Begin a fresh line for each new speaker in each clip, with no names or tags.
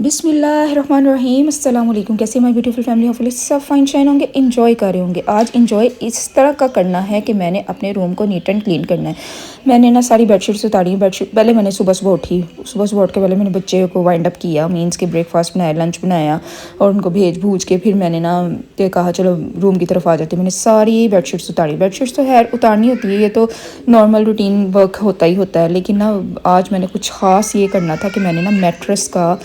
बिस्मिल्लाहिर्रहमानिर्रहीम अस्सलाम वालेकुम। कैसे माय ब्यूटीफुल फैमिली, होपफुली सब फाइन शाइन होंगे, इन्जॉय कर रहे होंगे। आज इन्जॉय इस तरह का करना है कि मैंने अपने रूम को नीट एंड क्लीन करना है। मैंने ना सारी बेडशीट्स उतारी। बेडशीट पहले मैंने सुबह सुबह उठ के पहले मैंने बच्चे को वाइंड अप किया, मीन्स के ब्रेकफास्ट बनाया, लंच बनाया और उनको भेज भूज के फिर मैंने ना ये कहा चलो रूम की तरफ आ जाती। मैंने सारी बेडशीट्स उतारी। बेडशीट्स तो खैर उतारनी होती है, ये तो नॉर्मल रूटीन वर्क होता ही होता है, लेकिन ना आज मैंने कुछ ख़ास ये करना था कि मैंने ना मैट्रेस का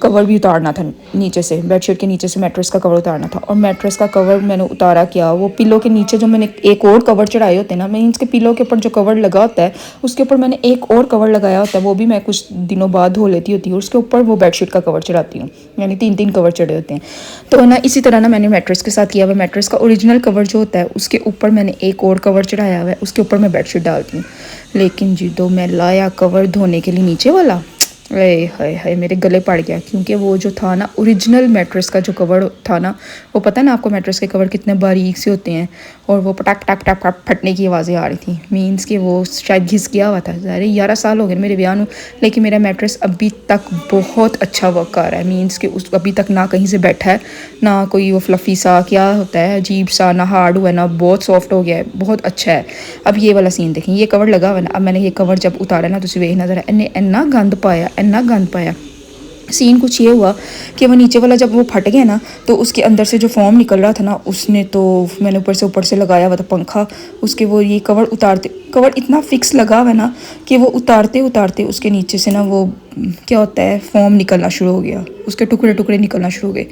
कवर भी उतारना था। नीचे से बेडशीट के नीचे से मैट्रेस का कवर उतारना था। और मैट्रेस का कवर मैंने उतारा क्या, वो पिलो के नीचे जो मैंने एक और कवर चढ़ाए होते हैं ना, मीन्स के पिलो के ऊपर जो कवर लगा होता है उसके ऊपर मैंने एक और कवर लगाया होता है, वो भी मैं कुछ दिनों बाद धो लेती होती हूँ। उसके ऊपर वो बेडशीट का कवर चढ़ाती हूँ, यानी 3 कवर चढ़े होते हैं। तो ना इसी तरह ना मैंने मैट्रेस के साथ किया हुआ। मैट्रेस का ओरिजिनल कवर जो होता है उसके ऊपर मैंने एक और कवर चढ़ाया हुआ है, उसके ऊपर मैं बेडशीट डालती हूँ। लेकिन जी दो मैं लाया कवर धोने के लिए नीचे वाला, अरे हाय हाय मेरे गले पड़ गया, क्योंकि वो जो था ना ओरिजिनल मैट्रेस का जो कवर था ना, वो पता है ना आपको मैट्रेस के कवर कितने बारीक से होते हैं, और वो पटाक टक टक टक फटने की आवाज़ें आ रही थी। मीन्स कि वो शायद घिस गया हुआ था। अरे 11 साल हो गए मेरे ब्याह को, लेकिन मेरा मैट्रेस अभी तक बहुत अच्छा वर्क कर रहा है। मीन्स कि उस अभी तक ना कहीं से बैठा है, ना कोई वो फ्लफ़ी सा क्या होता है अजीब सा, ना हार्ड हुआ है, ना बहुत सॉफ्ट हो गया है, बहुत अच्छा है। अब ये वाला सीन देखें, ये कवर लगा हुआ है ना, अब मैंने ये कवर जब उतारा ना तो वेखना ज़रा, इन्ना गंद पाया, इन्ना गंद पाया। सीन कुछ ये हुआ कि वो नीचे वाला जब वो फट गया ना, तो उसके अंदर से जो फोम निकल रहा था ना, उसने तो मैंने ऊपर से लगाया हुआ था पंखा, उसके वो ये कवर इतना फिक्स लगा हुआ है ना कि वो उतारते उतारते उसके नीचे से ना वो क्या होता है फोम निकलना शुरू हो गया, उसके टुकड़े टुकड़े निकलना शुरू हो गए।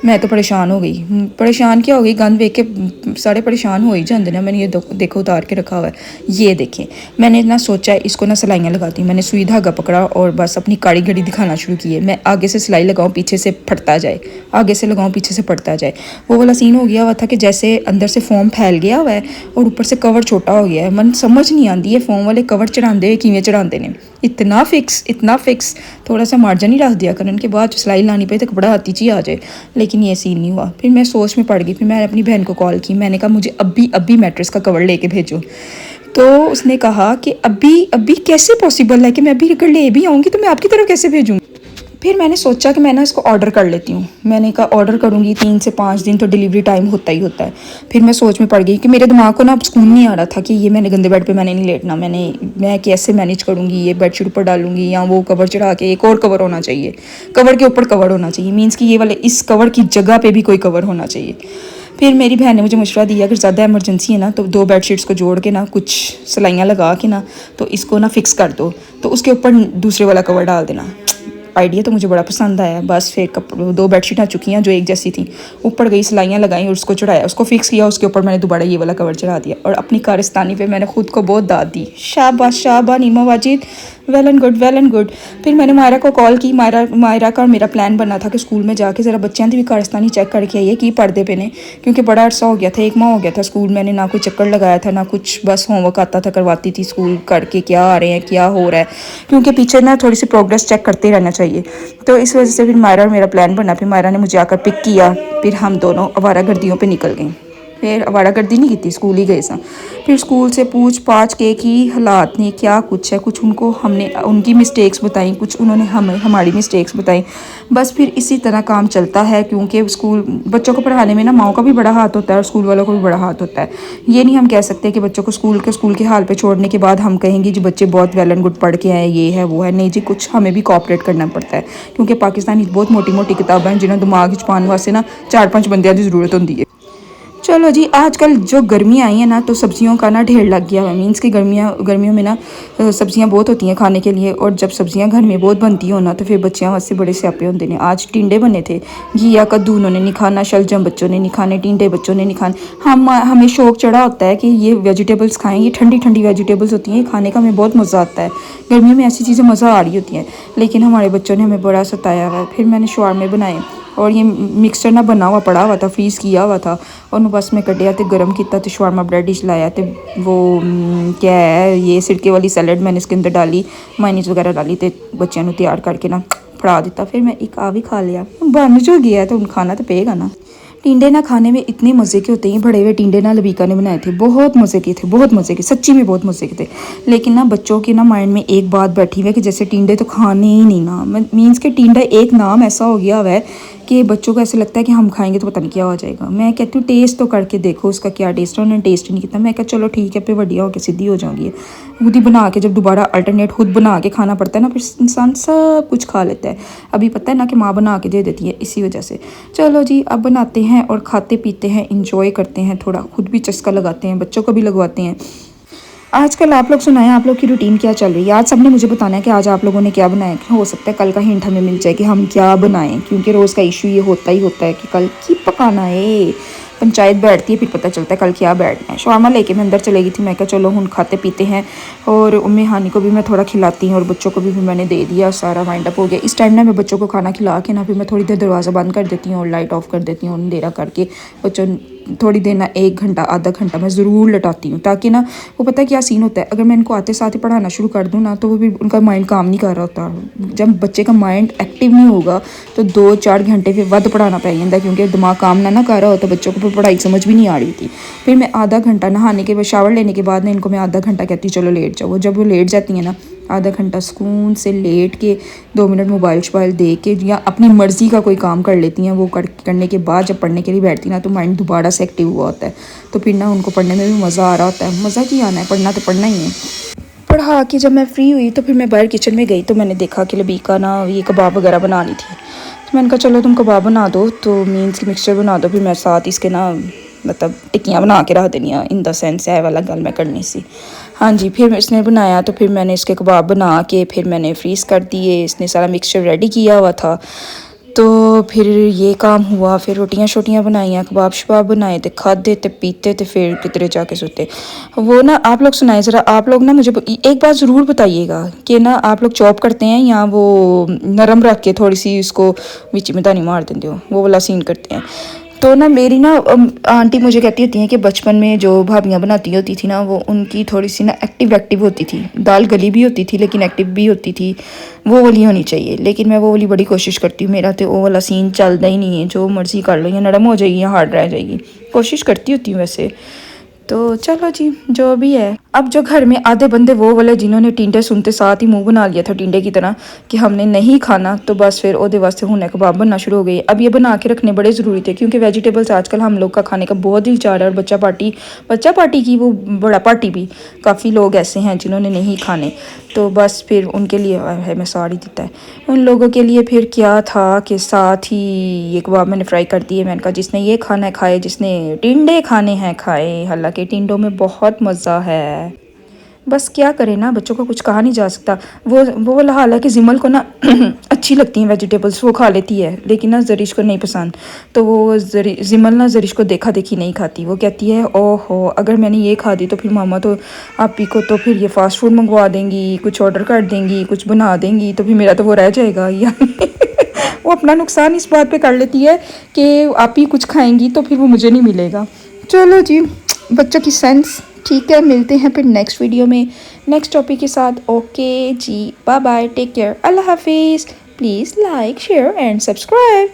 मैं तो परेशान हो गई। परेशान क्या हो गई, गंद देख के सारे परेशान हो ही जाते ना। मैंने ये देखो उतार के रखा हुआ है, ये देखें। मैंने ना सोचा है इसको ना सिलाइयाँ लगाती हूँ। मैंने सुई धागा पकड़ा और बस अपनी काड़ी घड़ी दिखाना शुरू की है। मैं आगे से सिलाई लगाऊँ पीछे से फटता जाए, आगे से लगाऊँ पीछे से फटता जाए। वो वाला सीन हो गया हुआ था कि जैसे अंदर से फोम फैल गया हुआ है और ऊपर से कवर छोटा हो गया है। मन समझ नहीं आती है फोम वाले कवर चढ़ाते किवें चढ़ाते ने, इतना फिक्स। थोड़ा सा मार्जिन ही रख दिया करने के बाद सिलाई लानी पड़ी तो कपड़ा हाथी ची आ जाए, लेकिन ये सीन नहीं हुआ। फिर मैं सोच में पड़ गई। फिर मैंने अपनी बहन को कॉल की, मैंने कहा मुझे अभी मैट्रेस का कवर लेके भेजो। तो उसने कहा कि अभी कैसे पॉसिबल है कि मैं अभी अगर ले भी आऊँगी तो मैं आपकी तरफ कैसे भेजूँगी। फिर मैंने सोचा कि मैं ना इसको ऑर्डर कर लेती हूँ। मैंने कहा ऑर्डर करूँगी 3 से 5 दिन तो डिलीवरी टाइम होता ही होता है। फिर मैं सोच में पड़ गई कि मेरे दिमाग को ना अब सुकून नहीं आ रहा था कि ये मैंने गंदे बेड पे मैंने नहीं लेटना, मैं कैसे मैनेज करूँगी, ये बेडशीट ऊपर डालूंगी या वो कवर चढ़ा के एक और कवर होना चाहिए, कवर के ऊपर कवर होना चाहिए, मीन्स कि ये वाले इस कवर की जगह पर भी कोई कवर होना चाहिए। फिर मेरी बहन ने मुझे मशवरा दिया अगर ज़्यादा इमरजेंसी है ना तो 2 बेडशीट्स को जोड़ के ना कुछ सिलाइयाँ लगा के ना तो इसको ना फिक्स कर दो, तो उसके ऊपर दूसरे वाला कवर डाल देना। आइडिया तो मुझे बड़ा पसंद आया। बस फिर 2 बेडशीट आ चुकी हैं जो एक जैसी थी, ऊपर गई सिलाइयाँ लगाई और उसको चढ़ाया, उसको फिक्स किया, उसके ऊपर मैंने दोबारा ये वाला कवर चढ़ा दिया और अपनी कारस्तानी पे मैंने खुद को बहुत दाद दी। शाबा नीमा वाजिद, वेल एंड गुड। फिर मैंने मायरा को कॉल की। मायरा का और मेरा प्लान बना था कि स्कूल में जाके ज़रा बच्चों की भी कारस्तानी चेक करके आइए कि पढ़ते पे ने, क्योंकि बड़ा अरसा हो गया था, 1 माह हो गया था स्कूल मैंने ना कोई चक्कर लगाया था ना कुछ, बस होमवर्क आता था करवाती थी स्कूल करके क्या आ रहे हैं क्या हो रहा है, क्योंकि पीछे ना थोड़ी सी प्रोग्रेस चेक करते रहना चाहिए। तो इस वजह से फिर मायरा और मेरा प्लान बना। फिर मायरा ने मुझे आकर पिक किया, फिर हम दोनों आवारा गर्दियों पर निकल गए। फिर आवारा गर्दी नहीं की, स्कूल ही गए सा। फिर स्कूल से पूछ पाछ के कि हालात ने क्या कुछ है, कुछ उनको हमने उनकी मिस्टेक्स बताई, कुछ उन्होंने हमें हमारी मिस्टेक्स बताई। बस फिर इसी तरह काम चलता है, क्योंकि स्कूल बच्चों को पढ़ाने में ना माओ का भी बड़ा हाथ होता है और स्कूल वालों को भी बड़ा हाथ होता है। ये नहीं हम कह सकते कि बच्चों को स्कूल के हाल पे छोड़ने के बाद हम कहेंगे जी बच्चे बहुत वेल एंड गुड पढ़ के आए, ये है वो है। नहीं जी, कुछ हमें भी कोऑपरेट करना पड़ता है, क्योंकि पाकिस्तानी बहुत मोटी मोटी किताबें हैं जिन्हें दिमाग छुपाने वास्ते ना 4-5 बंदियां की ज़रूरत होती है। चलो जी, आजकल जो गर्मियाँ आई हैं ना तो सब्जियों का ना ढेर लग गया है। मीन्स कि गर्मियों में ना सब्जियां बहुत होती हैं खाने के लिए, और जब सब्जियां घर में बहुत बनती हो ना तो फिर बच्चों वास्ते बड़े स्यापे होते हैं। आज टिंडे बने थे, घिया कद्दू उन्होंने नहीं खाना, शलजम बच्चों ने नहीं खाने, टिंडे बच्चों ने नहीं खाने। हमें शौक चढ़ा होता है कि ये वेजिटेबल्स खाएँ, ये ठंडी ठंडी वेजिटेबल्स होती हैं, खाने का हमें बहुत मज़ा आता है। गर्मियों में ऐसी चीज़ें मज़ा आ रही होती हैं, लेकिन हमारे बच्चों ने हमें बड़ा सताया हुआ है। फिर मैंने शवारमे बनाए और ये मिक्सचर ना बना हुआ पड़ा हुआ था, फ्रीज़ किया हुआ था, और बस मैं कटिया तो गर्म किया तो शवारमा ब्रेड डिश लाया तो वो क्या है ये सिरके वाली सैलड मैंने इसके अंदर डाली, मायनीस वगैरह डाली तो बच्चों को तैयार करके ना फड़ा दिता। फिर मैं एक आ भी खा लिया, बन जो गया तो खाना तो पेगा ना। टिंडे ना खाने में इतने मज़े के होते हैं, बड़े हुए टिंडे ना लबीका ने बनाए थे, बहुत मज़े के थे, बहुत मज़े के, सच्ची में बहुत मज़े के थे। लेकिन ना बच्चों के ना माइंड में एक बात बैठी हुई है कि जैसे टिंडे तो खाने ही नहीं ना, मीन्स के टिंडा एक नाम ऐसा हो गया हुआ है कि बच्चों को ऐसा लगता है कि हम खाएंगे तो पता नहीं क्या हो जाएगा। मैं कहती हूँ टेस्ट तो करके देखो उसका क्या टेस्ट है, उन्होंने टेस्ट नहीं किया। मैं कहा चलो ठीक है, फिर बढ़िया होकर सीधी हो जाऊँगी। खुद ही बना के जब दोबारा अल्टरनेट खुद बना के खाना पड़ता है ना, फिर इंसान सब कुछ खा लेता है। अभी पता है ना कि माँ बना के दे देती है, इसी वजह से। चलो जी, अब बनाते हैं और खाते पीते हैं, इंजॉय करते हैं, थोड़ा खुद भी चस्का लगाते हैं, बच्चों को भी लगवाते हैं। आजकल आप लोग सुनाएं, आप लोग की रूटीन क्या चल रही है। आज सबने मुझे बताना है कि आज आप लोगों ने क्या बनाया। हो सकता है कल का हिंट हमें मिल जाए कि हम क्या बनाएं, क्योंकि रोज़ का इशू ये होता ही होता है कि कल की पकाना है। पंचायत बैठती है, फिर पता चलता है कल क्या बैठना है। शामा लेके मैं अंदर चलेगी थी, मैं कहा चलो हम खाते पीते हैं, और उम्मी हानी को भी मैं थोड़ा खिलाती हूँ, और बच्चों को भी मैंने दे दिया, सारा वाइंड अप हो गया। इस टाइम ना मैं बच्चों को खाना खिला के ना फिर मैं थोड़ी देर दरवाज़ा बंद कर देती हूँ और लाइट ऑफ कर देती हूँ, अंधेरा करके। बच्चों थोड़ी देर ना 1 घंटा आधा घंटा मैं ज़रूर लटाती हूँ, ताकि ना वो पता है क्या सीन होता है, अगर मैं इनको आते साथ ही पढ़ाना शुरू कर दूँ ना, तो वो भी उनका माइंड काम नहीं कर रहा होता। जब बच्चे का माइंड एक्टिव नहीं होगा तो 2-4 घंटे फिर वध पढ़ाना पै जाता, क्योंकि दिमाग काम ना कर रहा होता, बच्चों को पढ़ाई समझ भी नहीं आ रही थी। फिर मैं आधा घंटा नहाने के बाद, शावर लेने के बाद ना इनको मैं आधा घंटा कहती हूँ चलो लेट जाओ। जब वो लेट जाती है ना, आधा घंटा सुकून से लेट के 2 मिनट मोबाइल शोबाइल दे के या अपनी मर्ज़ी का कोई काम कर लेती हैं। वो करने के बाद जब पढ़ने के लिए बैठती ना, तो माइंड दोबारा से एक्टिव हुआ होता है, तो फिर ना उनको पढ़ने में भी मज़ा आ रहा होता है। मज़ा क्या आना है, पढ़ना तो पढ़ना ही है। पढ़ा के जब मैं फ्री हुई तो फिर मैं बाहर किचन में गई, तो मैंने देखा कि लबीका ना ये कबाब वगैरह बना रही थी। तो मैंने कहा चलो तुम कबाब बना दो, तो मीन्स की मिक्सचर बना दो, फिर मैं साथ इसके ना मतलब टिक्कियाँ बना के रख देनी, इन द सेंस है वाला गल मैं करनी सी। हाँ जी, फिर इसने बनाया तो फिर मैंने इसके कबाब बना के फिर मैंने फ्रीज़ कर दिए। इसने सारा मिक्सचर रेडी किया हुआ था, तो फिर ये काम हुआ। फिर रोटियां शोटियां बनाइयाँ, कबाब शबाब बनाए, तो खाते तो पीते, तो फिर कितने जाके सोते। वो ना आप लोग सुनाए ज़रा, आप लोग ना मुझे एक बात ज़रूर बताइएगा कि ना आप लोग चॉप करते हैं या वो नरम रख के थोड़ी सी उसको विच में दानी मार देते हो, वो वाला सीन करते हैं। तो ना मेरी ना आंटी मुझे कहती होती हैं कि बचपन में जो भाभियाँ बनाती होती थी ना, वो उनकी थोड़ी सी ना एक्टिव होती थी। दाल गली भी होती थी लेकिन एक्टिव भी होती थी, वो वाली होनी चाहिए। लेकिन मैं वो वाली बड़ी कोशिश करती हूँ, मेरा तो वो वाला सीन चलता ही नहीं है। जो मर्ज़ी कर लो, या नरम हो जाएगी या हार्ड रह जाएगी, कोशिश करती होती हूँ वैसे। तो चलो जी, जो भी है। अब जो घर में आधे बंदे वो वाले जिन्होंने टिंडे सुनते साथ ही मुंह बना लिया था टिंडे की तरह कि हमने नहीं खाना, तो बस फिर ओदे वास्ते हुने कबाब बनना शुरू हो गई। अब ये बना के रखने बड़े ज़रूरी थे, क्योंकि वेजिटेबल्स आजकल हम लोग का खाने का बहुत ही चार है। और बच्चा पार्टी की वो बड़ा पार्टी भी काफ़ी लोग ऐसे हैं जिन्होंने नहीं खाने, तो बस फिर उनके लिए है मैं साड़ी देता है। उन लोगों के लिए फिर क्या था कि साथ ही ये कबाब मैंने फ्राई कर दिए। मैंने कहा जिसने ये खाना है खाए, जिसने टिंडे खाने हैं खाए। हालांकि टिंडों में बहुत मज़ा है, बस क्या करें ना, बच्चों को कुछ कहा नहीं जा सकता। वो वाला हाल है कि जिमल को ना अच्छी लगती हैं वेजिटेबल्स, वो खा लेती है, लेकिन ना जरीश को नहीं पसंद। तो वो जिमल ना जरीश को देखा देखी नहीं खाती। वो कहती है ओहो, अगर मैंने ये खा दी तो फिर मामा तो आप ही को तो फिर ये फ़ास्ट फूड मंगवा देंगी, कुछ ऑर्डर कर देंगी, कुछ बना देंगी, तो फिर मेरा तो वो रह जाएगा। या वो अपना नुकसान इस बात पे कर लेती है कि आप ही कुछ खाएंगी तो फिर वो मुझे नहीं मिलेगा। चलो जी, बच्चों की सेंस ठीक है। मिलते हैं फिर नेक्स्ट वीडियो में नेक्स्ट टॉपिक के साथ। ओके जी, बाय बाय, टेक केयर, अल्लाह हाफिज़। Please like share and subscribe.